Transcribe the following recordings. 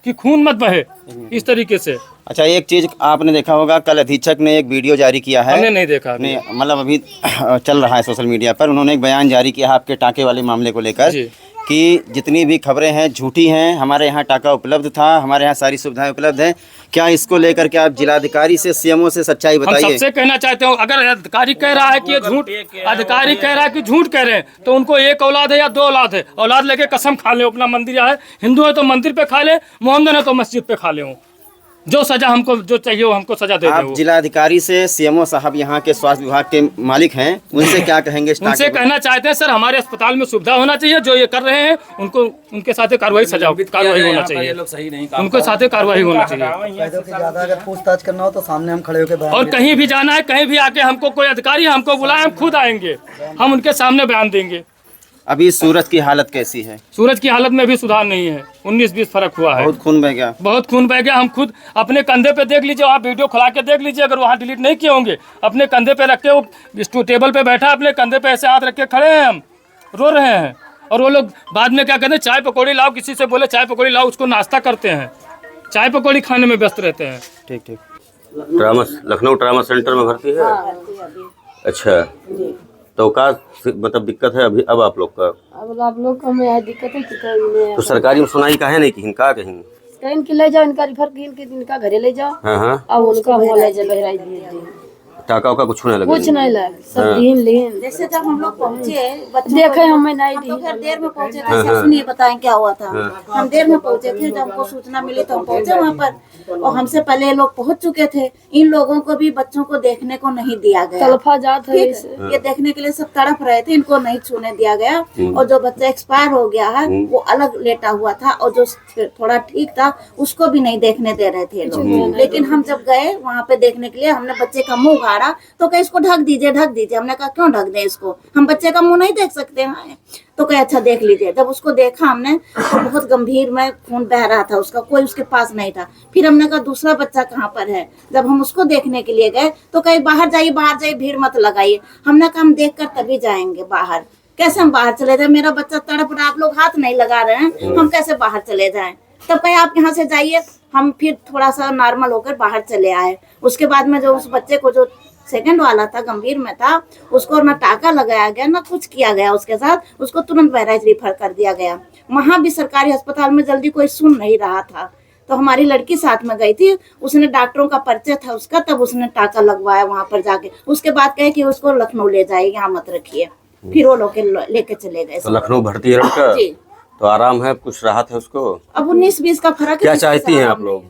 कि खून मत बहे इस तरीके से। अच्छा, एक चीज आपने देखा होगा, कल अधीक्षक ने एक वीडियो जारी किया है। हमने नहीं देखा नहीं, मतलब अभी चल रहा है सोशल मीडिया पर। उन्होंने एक बयान जारी किया है आपके टाँके वाले मामले को लेकर जी। कि जितनी भी खबरें हैं झूठी हैं, हमारे यहाँ टाका उपलब्ध था, हमारे यहाँ सारी सुविधाएं उपलब्ध हैं। क्या इसको लेकर के आप जिलाधिकारी से, सीएमओ से सच्चाई हम बताइए। सबसे कहना चाहते हो, अगर अधिकारी कह रहा है कि ये झूठ, अधिकारी कह रहा है कि झूठ कह रहे हैं, तो उनको एक औलाद है या दो औलाद है, औलाद लेके कसम खा ले, अपना मंदिर है, हिंदू है तो मंदिर पे खा ले, मोहम्मदन है तो मस्जिद पे खा ले। जो सजा हमको जो चाहिए वो हमको सजा दे दे। आप जिलाधिकारी से, सीएमओ साहब यहाँ के स्वास्थ्य विभाग के मालिक हैं, उनसे क्या कहेंगे? उनसे कहना चाहते हैं सर, हमारे अस्पताल में सुविधा होना चाहिए, जो ये कर रहे हैं उनको उनके साथ कार्रवाई कार्रवाई होना चाहिए, उनके साथ कार्रवाई होना चाहिए। ज्यादा अगर पूछताछ करना हो तो सामने हम खड़े होकर और कहीं भी जाना है, कहीं भी आके हमको कोई अधिकारी हमको बुलाए, हम खुद आएंगे, हम उनके सामने बयान देंगे। अभी सूरज की हालत कैसी है? सूरज की हालत में भी सुधार नहीं है, 19-20 फर्क हुआ है। बहुत खून बह गया, बहुत खून बह गया। हम खुद अपने कंधे पे देख लीजिए, आप वीडियो खुला के देख लीजिए, अगर वहाँ डिलीट नहीं किए होंगे, अपने कंधे पे रख के वो टेबल पे बैठा, अपने कंधे पे ऐसे हाथ रख के खड़े हैं, हम रो रहे हैं। और वो लोग बाद में क्या कहते हैं, चाय पकौड़ी लाओ, किसी से बोले चाय पकौड़ी लाओ, उसको नाश्ता करते हैं, चाय पकौड़ी खाने में व्यस्त रहते हैं। ठीक ठीक। लखनऊ ट्रामा सेंटर में भर्ती है। अच्छा, तो का मतलब दिक्कत है अभी अब आप लोग का? अब आप लोग को में दिक्कत है कि तो सरकारी में सुनाई काहे नहीं कि का कहीं इनके ले जाओ, इनका रिफर इनका घरे ले जाओ। हाँ, अब उनका हुआ ले जाओ, बहराई दिए टाका उका कुछ नहीं लगे? कुछ नहीं लगा, सब लीन। जैसे जब हम लोग पहुँचे, देखे हमें नहीं तो घर देर में पहुँचे थे, सुनिए बताएं क्या हुआ था। हम देर में पहुँचे थे, जब हमको सूचना मिली तो हम पहुँचे वहाँ पर, और हमसे पहले ये लोग पहुँच चुके थे। इन लोगों को भी बच्चों को देखने को नहीं दिया गया, तलफा जात है। ये देखने के लिए सब तड़प रहे थे, इनको नहीं छूने दिया गया। और जो बच्चा एक्सपायर हो गया है वो अलग लेटा हुआ था, और जो थोड़ा ठीक था उसको भी नहीं देखने दे रहे थे लोग। लेकिन हम जब गए वहाँ पे देखने के लिए, हमने बच्चे का मुँह गाड़ा तो कहे इसको ढक दीजिए, ढक दीजिए। हमने कहा क्यों ढक दें इसको, हम बच्चे का मुंह नहीं देख सकते हैं? तो कहे अच्छा देख लीजिए। जब उसको देखा हमने तो बहुत गंभीर में खून बह रहा था उसका, कोई उसके पास नहीं था। फिर हमने कहा दूसरा बच्चा कहाँ पर है? जब हम उसको देखने के लिए गए तो कहे बाहर जाइए, बाहर जाइए, भीड़ मत लगाइए। हमने कहा हम देख कर तभी जाएंगे बाहर, कैसे हम बाहर चले जाए? मेरा बच्चा तड़प रहा, आप लोग हाथ नहीं लगा रहे हैं, हम कैसे बाहर चले जाएं? तब कहे आप यहाँ से जाइए। हम फिर थोड़ा सा नॉर्मल होकर बाहर चले आए। उसके बाद में जो उस बच्चे को, जो सेकंड वाला था, गंभीर में था, उसको ना टाका लगाया गया ना कुछ किया गया उसके साथ, उसको तुरंत बहराइच रिफर कर दिया गया। वहाँ भी सरकारी अस्पताल में जल्दी कोई सुन नहीं रहा था, तो हमारी लड़की साथ में गई थी, उसने डॉक्टरों का परिचय था उसका, तब उसने टाका लगवाया वहाँ पर जाके। उसके बाद कहे कि उसको लखनऊ ले जाइए, यहाँ मत रखिए। फिर वो लोग लेके चले गए। तो लखनऊ भर्ती है लड़का? जी। तो आराम है, कुछ राहत है उसको? अब 19-20 का फर्क है। क्या चाहती हैं आप लोग?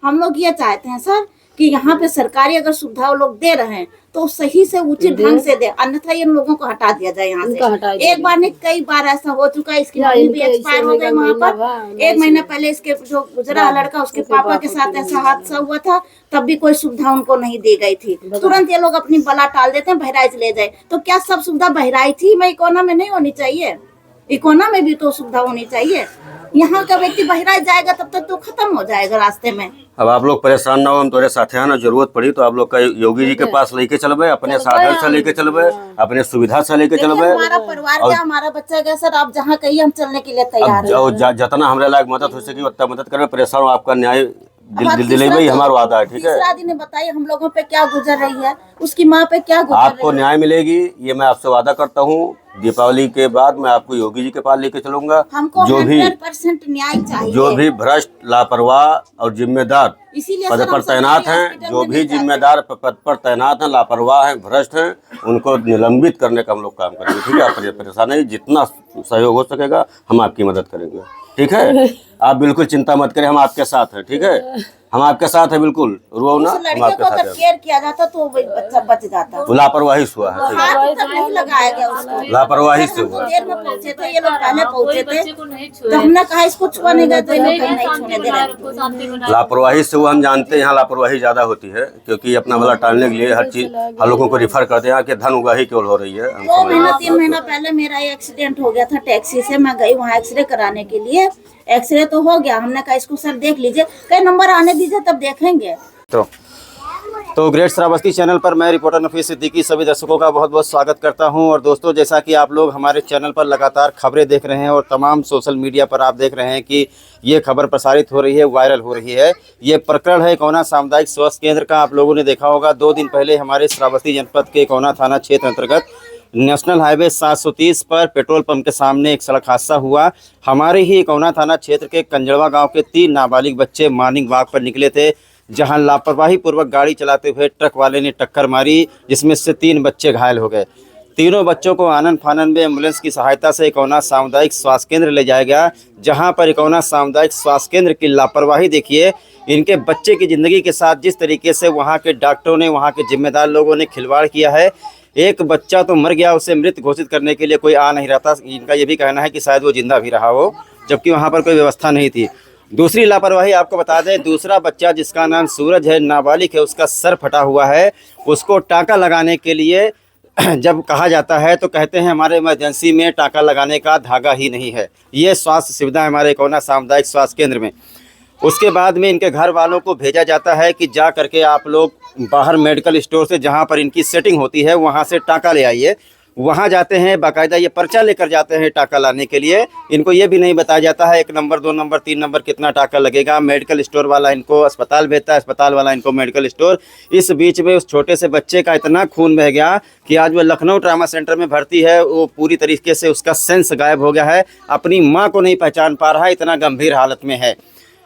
हम लोग ये चाहते हैं सर कि यहाँ पे सरकारी अगर सुविधा वो लोग दे रहे हैं तो सही से उचित ढंग से दे, अन्यथा इन लोगों को हटा दिया जाए यहाँ से। एक बार नहीं, कई बार ऐसा हो चुका है। इसकी मम्मी भी एक्सपायर हो गई वहाँ पर। 1 महीना पहले इसके जो गुजरा लड़का, उसके पापा के साथ ऐसा हादसा हुआ था, तब भी कोई सुविधा उनको नहीं दी गई थी। तुरंत ये लोग अपनी बला टाल देते हैं, बहराइच ले जाए। तो क्या सब सुविधा बहराइच ही में, इकोना में नहीं होनी चाहिए? इकोना में भी तो सुविधा होनी चाहिए। यहाँ का व्यक्ति बहराइच जाएगा तब तक तो खत्म हो जाएगा रास्ते में। अब आप लोग परेशान ना हो, हम तोरे साथ हैं ना, जरूरत पड़ी तो आप लोग का योगी जी के पास लेके चलबे, अपने साधन से लेके चलबे, अपने सुविधा से लेके चलबे। हमारा परिवार क्या, हमारा बच्चा क्या सर, आप जहाँ कहिए हम चलने के लिए तैयार हैं। जितना हमारे लायक मदद हो सके उतना मदद करबे। परेशान हो, आपका न्याय दिल भाई हमारा वादा है, ठीक है? तीसरा दिन बताइए हम लोगों पे क्या गुजर रही है, उसकी माँ पे क्या गुजर आपको रही है। न्याय मिलेगी, ये मैं आपसे वादा करता हूँ। दीपावली के बाद मैं आपको योगी जी के पास लेके चलूंगा। हमको जो भी 100% न्याय चाहिए। जो भी भ्रष्ट, लापरवाह और जिम्मेदार इसीलिए पद सर पर हम तैनात सरकारी हैं, हॉस्पिटल जो में भी नहीं जाते। जिम्मेदार पद पर तैनात हैं, लापरवाह हैं, भ्रष्ट हैं, उनको निलंबित करने का हम लोग काम करेंगे, ठीक है? आप परेशान नहीं, जितना सहयोग हो सकेगा हम आपकी मदद करेंगे, ठीक है? आप बिल्कुल चिंता मत करें, हम आपके साथ हैं, ठीक है? हम आपके साथ हैं, बिल्कुल रो ना, उस हम लड़के आपके को साथ अगर हैं। केयर किया जाता तो वो बच्चा बच जाता। वो लापरवाही से हुआ है, सही हाथ तक नहीं लगाया गया उसको, लापरवाही से हम हुआ। देर में पहुंचे थे, ये लोग पहले पहुंचे थे, तो हमने कहा इसको छुआ नहीं गया, तो ये लोग नहीं छूने दे रहे। लापरवाही से वो हम जानते हैं, यहाँ लापरवाही ज्यादा होती है, क्योंकि अपना भला टालने के लिए हर चीज हर लोगों को रिफर करते हैं कि धन उगाही केवल हो रही है। हम 2 समझ महीना रहे 3 महीना पहले मेरा एक्सीडेंट हो गया था टैक्सी से। मैं गई वहाँ एक्सरे कराने के लिए, एक्सरे तो हो गया। हमने कहा इसको सर देख लीजिए, कई नंबर आने दीजिए तब देखेंगे। तो तो ग्रेट श्रावस्ती चैनल पर मैं रिपोर्टर नफीस सिद्दीकी सभी दर्शकों का बहुत बहुत स्वागत करता हूं। और दोस्तों, जैसा कि आप लोग हमारे चैनल पर लगातार खबरें देख रहे हैं और तमाम सोशल मीडिया पर आप देख रहे हैं कि ये खबर प्रसारित हो रही है, वायरल हो रही है। ये प्रकरण है इकौना सामुदायिक स्वास्थ्य केंद्र का। आप लोगों ने देखा होगा 2 दिन पहले हमारे श्रावस्ती जनपद के इकौना थाना क्षेत्र अंतर्गत नेशनल हाईवे 730 पर पेट्रोल पंप के सामने एक सड़क हादसा हुआ। हमारे ही इकौना थाना क्षेत्र के कंजड़वा गाँव के 3 नाबालिग बच्चे मॉर्निंग वॉक पर निकले थे, जहां लापरवाही पूर्वक गाड़ी चलाते हुए ट्रक वाले ने टक्कर मारी, जिसमें से 3 बच्चे घायल हो गए। तीनों बच्चों को आनन फानन में एम्बुलेंस की सहायता से इकौना सामुदायिक स्वास्थ्य केंद्र ले जाया गया, जहां पर इकौना सामुदायिक स्वास्थ्य केंद्र की लापरवाही देखिए, इनके बच्चे की ज़िंदगी के साथ जिस तरीके से वहां के डॉक्टरों ने, वहां के जिम्मेदार लोगों ने खिलवाड़ किया है। एक बच्चा तो मर गया, उसे मृत घोषित करने के लिए कोई आ नहीं रहा था। इनका ये भी कहना है कि शायद वो जिंदा भी रहा हो, जबकि वहाँ पर कोई व्यवस्था नहीं थी। दूसरी लापरवाही आपको बता दें, दूसरा बच्चा जिसका नाम सूरज है, नाबालिग है, उसका सर फटा हुआ है। उसको टाँका लगाने के लिए जब कहा जाता है तो कहते हैं हमारे इमरजेंसी में टाँका लगाने का धागा ही नहीं है। ये स्वास्थ्य सुविधा हमारे इकौना सामुदायिक स्वास्थ्य केंद्र में। उसके बाद में इनके घर वालों को भेजा जाता है कि जा करके आप लोग बाहर मेडिकल स्टोर से, जहाँ पर इनकी सेटिंग होती है, वहाँ से टाँका ले आइए। वहाँ जाते हैं, बाकायदा ये पर्चा लेकर जाते हैं टाँका लाने के लिए। इनको ये भी नहीं बताया जाता है 1 नंबर 2 नंबर 3 नंबर कितना टाँका लगेगा। मेडिकल स्टोर वाला इनको अस्पताल भेजता है, अस्पताल वाला इनको मेडिकल स्टोर। इस बीच में उस छोटे से बच्चे का इतना खून बह गया कि आज वो लखनऊ ट्रामा सेंटर में भर्ती है। वो पूरी तरीके से उसका सेंस गायब हो गया है, अपनी माँ को नहीं पहचान पा रहा है, इतना गंभीर हालत में है।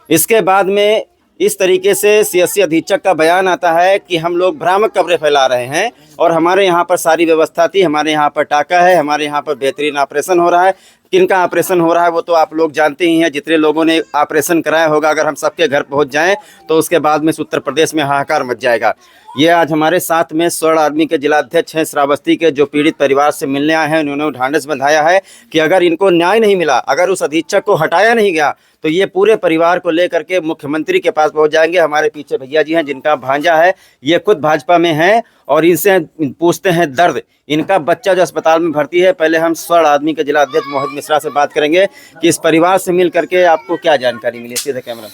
इसके बाद में इस तरीके से सीएससी अधीक्षक का बयान आता है कि हम लोग भ्रामक खबरें फैला रहे हैं और हमारे यहाँ पर सारी व्यवस्था थी, हमारे यहाँ पर टाँका है, हमारे यहाँ पर बेहतरीन ऑपरेशन हो रहा है। किनका ऑपरेशन हो रहा है वो तो आप लोग जानते ही हैं, जितने लोगों ने ऑपरेशन कराया होगा। अगर हम सबके घर पहुँच जाएँ तो उसके बाद में उत्तर प्रदेश में हाहाकार मच जाएगा। ये आज हमारे साथ में स्वर्ण आर्मी के जिलाध्यक्ष हैं श्रावस्ती के, जो पीड़ित परिवार से मिलने आए हैं। उन्होंने ढांढस बंधाया है कि अगर इनको न्याय नहीं मिला, अगर उस अधीक्षक को हटाया नहीं गया, तो ये पूरे परिवार को लेकर के मुख्यमंत्री के पास पहुंच जाएंगे। हमारे पीछे भैया जी हैं जिनका भांजा है, ये खुद भाजपा में हैं, और इनसे पूछते हैं दर्द। इनका बच्चा जो अस्पताल में भर्ती है, पहले हम स्वर्ण आदमी के जिलाध्यक्ष मोहित मिश्रा से बात करेंगे कि इस परिवार से मिल करके आपको क्या जानकारी मिली। सीधे कैमरा।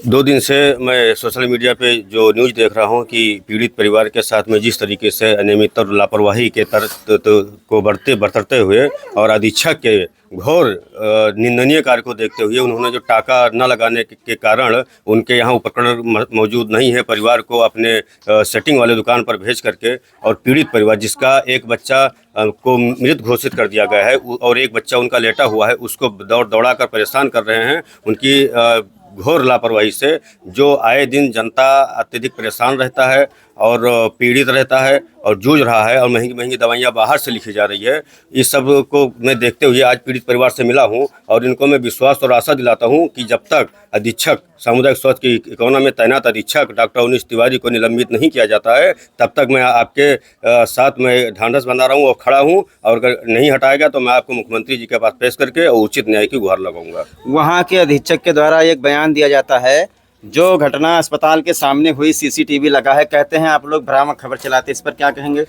2 दिन से मैं सोशल मीडिया पे जो न्यूज़ देख रहा हूँ कि पीड़ित परिवार के साथ में जिस तरीके से अनियमित और लापरवाही के को बरतते हुए और अधीक्षक के घोर निंदनीय कार्य को देखते हुए उन्होंने जो टाँका न लगाने के कारण उनके यहाँ उपकरण मौजूद नहीं है, परिवार को अपने सेटिंग वाले दुकान पर भेज करके, और पीड़ित परिवार जिसका एक बच्चा को मृत घोषित कर दिया गया है और एक बच्चा उनका लेटा हुआ है, उसको दौड़ा कर परेशान कर रहे हैं। उनकी घोर लापरवाही से जो आए दिन जनता अत्यधिक परेशान रहता है और पीड़ित रहता है और जूझ रहा है, और महंगी महंगी दवाइयाँ बाहर से लिखी जा रही है। इस सब को मैं देखते हुए आज पीड़ित परिवार से मिला हूँ और इनको मैं विश्वास और आशा दिलाता हूँ कि जब तक अधीक्षक सामुदायिक स्वास्थ्य की इकौना में तैनात अधीक्षक डॉक्टर उन्नीस तिवारी को निलंबित नहीं किया जाता है, तब तक मैं आपके साथ में ढांढस बना रहा हूँ और खड़ा हूँ। और अगर नहीं हटाएगा तो मैं आपको मुख्यमंत्री जी के पास पेश करके और उचित न्याय की गुहार लगाऊंगा। वहाँ के अधीक्षक के द्वारा एक बयान दिया जाता है, जो घटना अस्पताल के सामने हुई, सीसीटीवी लगा है, कहते हैं आप लोग भ्रामक खबर चलाते, इस पर क्या कहेंगे?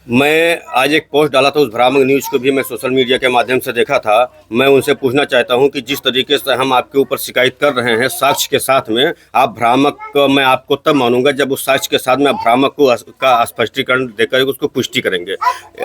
मैं आज एक पोस्ट डाला था, उस भ्रामक न्यूज़ को भी मैं सोशल मीडिया के माध्यम से देखा था। मैं उनसे पूछना चाहता हूं कि जिस तरीके से हम आपके ऊपर शिकायत कर रहे हैं साक्ष्य के साथ में, आप भ्रामक मैं आपको तब मानूंगा जब उस साक्ष्य के साथ में आप भ्रामक का स्पष्टीकरण देकर उसको पुष्टि करेंगे।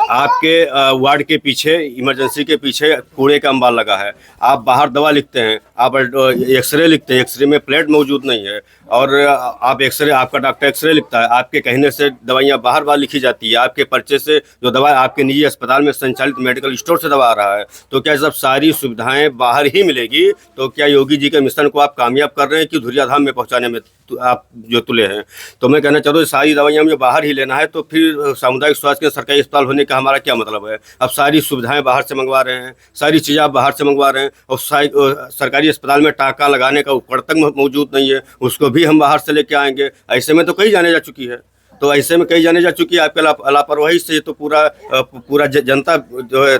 आपके वार्ड के पीछे, इमरजेंसी के पीछे कूड़े का अंबार लगा है, आप बाहर दवा लिखते हैं, आप एक्सरे लिखते हैं, एक्सरे में प्लेट मौजूद नहीं है, और आप एक्सरे, आपका डॉक्टर एक्सरे लिखता है, आपके कहने से दवाइयाँ बाहर बाहर लिखी जाती है, आपके पर्चे से जो दवा आपके निजी अस्पताल में संचालित मेडिकल स्टोर से दवा आ रहा है। तो क्या जब सारी सुविधाएं बाहर ही मिलेगी तो क्या योगी जी के मिशन को आप कामयाब कर रहे हैं कि धुरियाधाम में पहुंचाने में आप जो तुले हैं? तो मैं कहना चाहता हूँ सारी दवाइयाँ मुझे बाहर ही लेना है, तो फिर सामुदायिक स्वास्थ्य के सरकारी अस्पताल होने का हमारा क्या मतलब है? अब सारी सुविधाएं बाहर से मंगवा रहे हैं, सारी चीज़ें आप बाहर से मंगवा रहे हैं, और सरकारी अस्पताल में टाँका लगाने का उपकरण तक मौजूद नहीं है, उसको भी हम बाहर से लेके आएंगे। ऐसे में तो कई जाने जा चुकी है। तो ऐसे में कई जाने जा चुकी है आपके लापरवाही से, तो पूरा जनता जो है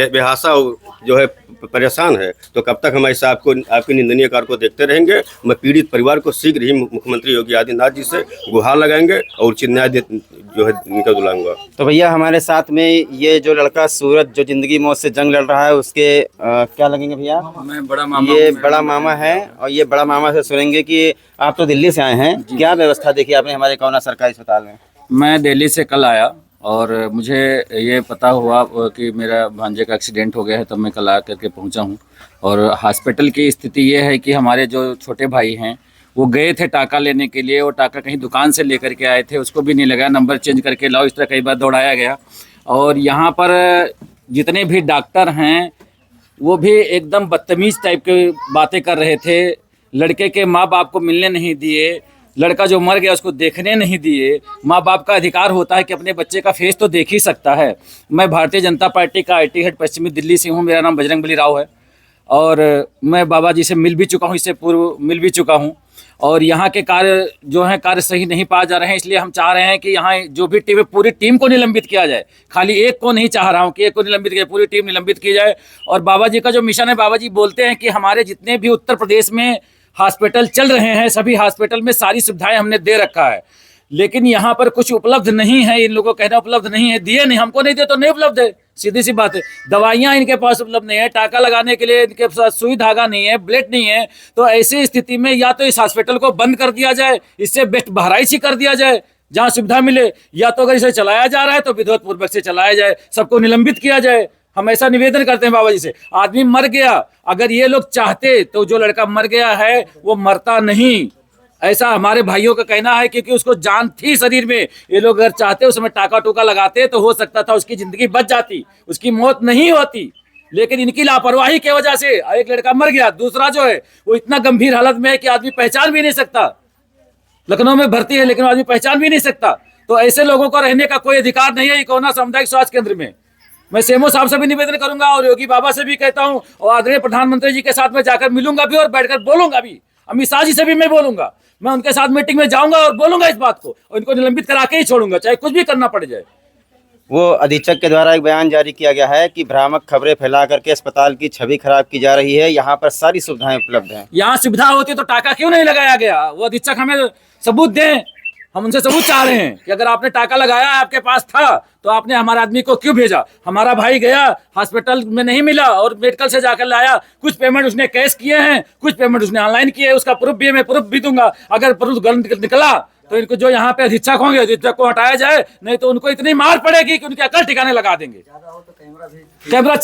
बेहासा जो है परेशान है। तो कब तक हम ऐसा आपके निंदनीय कार्य को देखते रहेंगे। मैं पीड़ित परिवार को शीघ्र ही मुख्यमंत्री योगी आदित्यनाथ जी से गुहार लगाएंगे और उचित न्याय जो है इनका दिलाऊंगा। तो भैया हमारे साथ में ये जो लड़का सूरज जो जिंदगी मौत से जंग लड़ रहा है, उसके क्या लगेंगे भैया? मैं बड़ा मामा, ये बड़ा मामा है। और ये बड़ा मामा से सुनेंगे कि आप तो दिल्ली से आए हैं, क्या व्यवस्था देखी आपने हमारे कौना सरकारी अस्पताल में? मैं दिल्ली से कल आया और मुझे ये पता हुआ कि मेरा भांजे का एक्सीडेंट हो गया है, तब मैं कल आ करके पहुंचा हूं। और हॉस्पिटल की स्थिति ये है कि हमारे जो छोटे भाई हैं वो गए थे टाका लेने के लिए, और टाका कहीं दुकान से लेकर के आए थे, उसको भी नहीं लगा, नंबर चेंज करके लाओ, इस तरह कई बार दौड़ाया गया। और यहाँ पर जितने भी डॉक्टर हैं वो भी एकदम बदतमीज़ टाइप के बातें कर रहे थे। लड़के के माँ बाप को मिलने नहीं दिए, लड़का जो मर गया उसको देखने नहीं दिए। माँ बाप का अधिकार होता है कि अपने बच्चे का फेस तो देख ही सकता है। मैं भारतीय जनता पार्टी का IT हेड पश्चिमी दिल्ली से हूँ, मेरा नाम बजरंगबली राव है और मैं बाबा जी से मिल भी चुका हूँ, इससे पूर्व मिल भी चुका हूँ। और यहाँ के कार्य जो हैं कार्य सही नहीं पाए जा रहे हैं, इसलिए हम चाह रहे हैं कि यहाँ जो भी टीम है पूरी टीम को निलंबित किया जाए। खाली एक को नहीं चाह रहा हूँ कि एक को निलंबित किया, पूरी टीम निलंबित की जाए। और बाबा जी का जो मिशन है, बाबा जी बोलते हैं कि हमारे जितने भी उत्तर प्रदेश में हॉस्पिटल चल रहे हैं, सभी हॉस्पिटल में सारी सुविधाएं हमने दे रखा है, लेकिन यहाँ पर कुछ उपलब्ध नहीं है। इन लोगों को कहना उपलब्ध नहीं है, दिए नहीं, हमको नहीं दे तो नहीं उपलब्ध है, सीधी सी बात है। दवाइयाँ इनके पास उपलब्ध नहीं है, टाका लगाने के लिए इनके पास सुई धागा नहीं है, ब्लेड नहीं है। तो ऐसी स्थिति में या तो इस हॉस्पिटल को बंद कर दिया जाए, इससे बेस्ट बहराइच ही कर दिया जाए जहाँ सुविधा मिले, या तो अगर इसे चलाया जा रहा है तो विधिवत पूर्वक से चलाया जाए, सबको निलंबित किया जाए। हम ऐसा निवेदन करते हैं बाबा जी से। आदमी मर गया, अगर ये लोग चाहते तो जो लड़का मर गया है वो मरता नहीं, ऐसा हमारे भाइयों का कहना है, क्योंकि उसको जान थी शरीर में। ये लोग अगर चाहते उस समय टाका टूका लगाते तो हो सकता था उसकी जिंदगी बच जाती, उसकी मौत नहीं होती। लेकिन इनकी लापरवाही की वजह से एक लड़का मर गया, दूसरा जो है वो इतना गंभीर हालत में है कि आदमी पहचान भी नहीं सकता। लखनऊ में भर्ती है लेकिन आदमी पहचान भी नहीं सकता। तो ऐसे लोगों को रहने का कोई अधिकार नहीं है इकोना सामुदायिक स्वास्थ्य केंद्र में। मैं सीएमओ साहब से भी निवेदन करूंगा और योगी बाबा से भी कहता हूं, और आदरणीय प्रधानमंत्री जी के साथ में जाकर मिलूंगा भी और बैठकर बोलूंगा भी। अमित शाह जी से भी मैं बोलूंगा, मैं उनके साथ मीटिंग में जाऊंगा और बोलूंगा इस बात को, और इनको निलंबित करा के ही छोड़ूंगा, चाहे कुछ भी करना पड़ जाए। वो अधीक्षक के द्वारा एक बयान जारी किया गया है कि भ्रामक खबरें फैला करके अस्पताल की छवि खराब की जा रही है, यहाँ पर सारी सुविधाएं उपलब्ध हैं। यहाँ सुविधा होती तो टाका क्यों नहीं लगाया गया? वो अधीक्षक हमें सबूत दें, हम उनसे सबूत चाह रहे हैं कि अगर आपने टाका लगाया, आपके पास था, तो आपने हमारे आदमी को क्यों भेजा? हमारा भाई गया हॉस्पिटल में नहीं मिला और मेडिकल से जाकर लाया। कुछ पेमेंट उसने कैश किए हैं, कुछ पेमेंट उसने ऑनलाइन किए, उसका प्रूफ भी है, मैं प्रूफ भी दूंगा। अगर प्रूफ गलत निकला तो इनको जो यहाँ पे अधीक्षक होंगे, अधीक्षक को हटाया जाए, नहीं तो उनको इतनी मार पड़ेगी कि उनकी अकल ठिकाने लगा देंगे। कैमरा